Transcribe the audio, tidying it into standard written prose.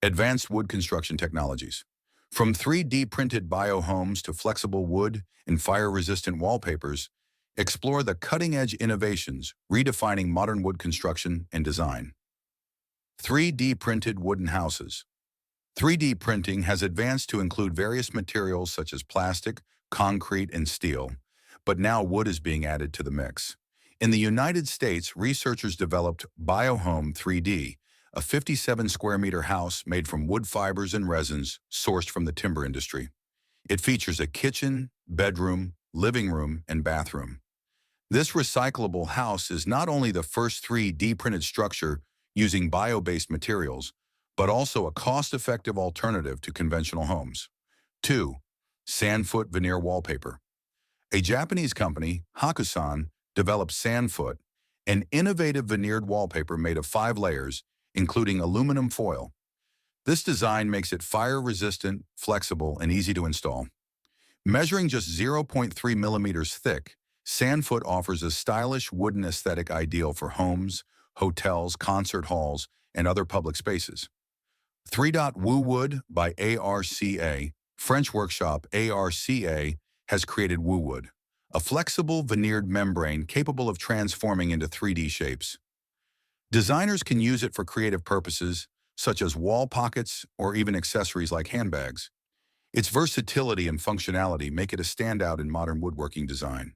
Advanced wood construction technologies. From 3D printed biohomes to flexible wood and fire-resistant wallpapers, explore the cutting-edge innovations redefining modern wood construction and design. 3D printed wooden houses. 3D printing has advanced to include various materials such as plastic, concrete, and steel, but now wood is being added to the mix. In the United States, researchers developed BioHome 3D, a 57 square meter house made from wood fibers and resins sourced from the timber industry. It features a kitchen, bedroom, living room, and bathroom. This recyclable house is not only the first 3D printed structure using bio-based materials, but also a cost-effective alternative to conventional homes. 2. Sandfoot veneer wallpaper. A Japanese company, Hakusan, developed Sandfoot, an innovative veneered wallpaper made of 5 layers, including aluminum foil. This design makes it fire-resistant, flexible, and easy to install. Measuring just 0.3 millimeters thick, Sandfoot offers a stylish wooden aesthetic ideal for homes, hotels, concert halls, and other public spaces. 3. Woo Wood by ARCA. French workshop ARCA has created Woo Wood, a flexible veneered membrane capable of transforming into 3D shapes. Designers can use it for creative purposes, such as wall pockets or even accessories like handbags. Its versatility and functionality make it a standout in modern woodworking design.